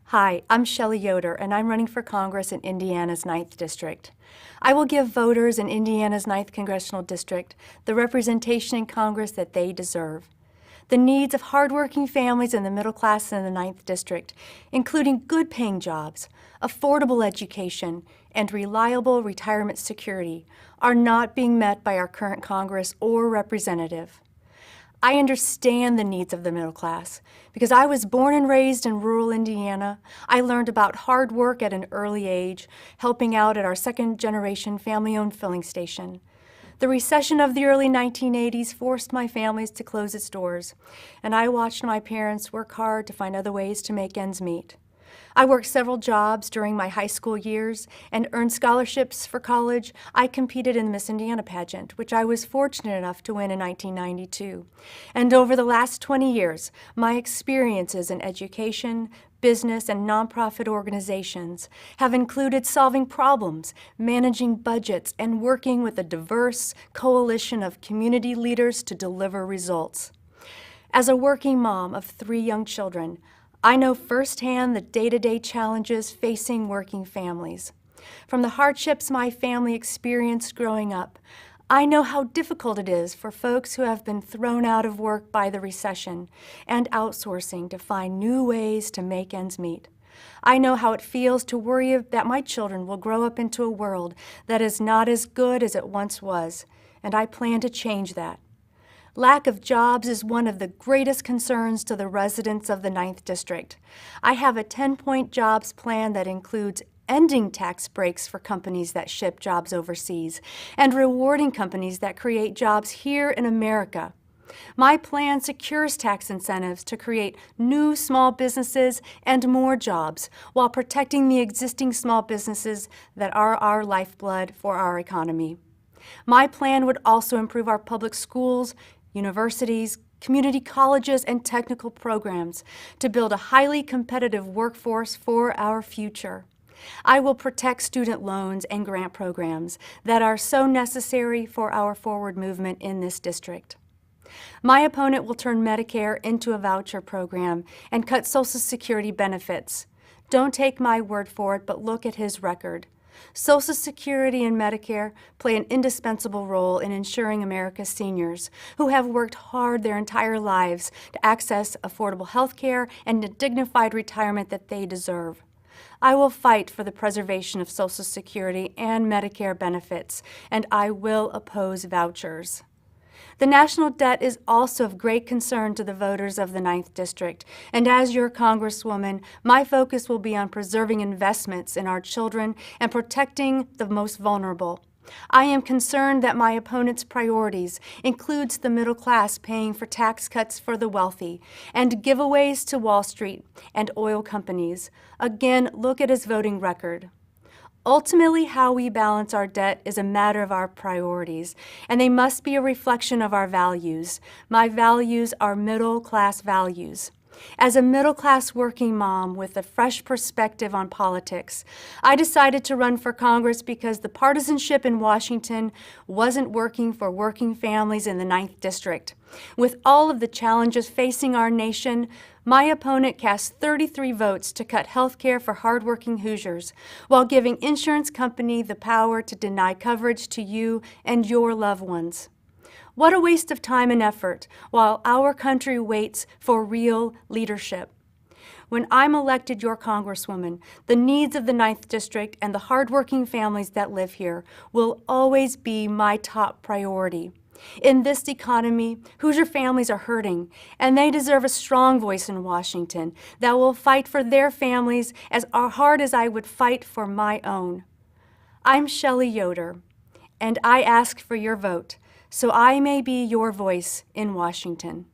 Hi, I'm Shelli Yoder, and I'm running for Congress in Indiana's 9th District. I will give voters in Indiana's 9th Congressional District the representation in Congress that they deserve. The needs of hardworking families and the middle class in the 9th District, including good-paying jobs, affordable education, and reliable retirement security, are not being met by our current Congress or representative. I understand the needs of the middle class. Because I was born and raised in rural Indiana, I learned about hard work at an early age, helping out at our second-generation family-owned filling station. The recession of the early 1980s forced my families to close its doors, and I watched my parents work hard to find other ways to make ends meet. I worked several jobs during my high school years and earned scholarships for college. I competed in the Miss Indiana pageant, which I was fortunate enough to win in 1992. And over the last 20 years, my experiences in education, business, and nonprofit organizations have included solving problems, managing budgets, and working with a diverse coalition of community leaders to deliver results. As a working mom of 3 young children, I know firsthand the day-to-day challenges facing working families. From the hardships my family experienced growing up, I know how difficult it is for folks who have been thrown out of work by the recession and outsourcing to find new ways to make ends meet. I know how it feels to worry that my children will grow up into a world that is not as good as it once was, and I plan to change that. Lack of jobs is one of the greatest concerns to the residents of the 9th District. I have a 10-point jobs plan that includes ending tax breaks for companies that ship jobs overseas and rewarding companies that create jobs here in America. My plan secures tax incentives to create new small businesses and more jobs while protecting the existing small businesses that are our lifeblood for our economy. My plan would also improve our public schools, universities, community colleges, and technical programs to build a highly competitive workforce for our future. I will protect student loans and grant programs that are so necessary for our forward movement in this district. My opponent will turn Medicare into a voucher program and cut Social Security benefits. Don't take my word for it, but look at his record. Social Security and Medicare play an indispensable role in ensuring America's seniors, who have worked hard their entire lives to access affordable health care and a dignified retirement that they deserve. I will fight for the preservation of Social Security and Medicare benefits, and I will oppose vouchers. The national debt is also of great concern to the voters of the 9th District, and as your Congresswoman, my focus will be on preserving investments in our children and protecting the most vulnerable. I am concerned that my opponent's priorities includes the middle class paying for tax cuts for the wealthy and giveaways to Wall Street and oil companies. Again, look at his voting record. Ultimately, how we balance our debt is a matter of our priorities, and they must be a reflection of our values. My values are middle-class values. As a middle-class working mom with a fresh perspective on politics, I decided to run for Congress because the partisanship in Washington wasn't working for working families in the 9th District. With all of the challenges facing our nation, my opponent cast 33 votes to cut health care for hardworking Hoosiers, while giving insurance company the power to deny coverage to you and your loved ones. What a waste of time and effort while our country waits for real leadership. When I'm elected your Congresswoman, the needs of the 9th District and the hardworking families that live here will always be my top priority. In this economy, Hoosier families are hurting, and they deserve a strong voice in Washington that will fight for their families as hard as I would fight for my own. I'm Shelli Yoder, and I ask for your vote so I may be your voice in Washington.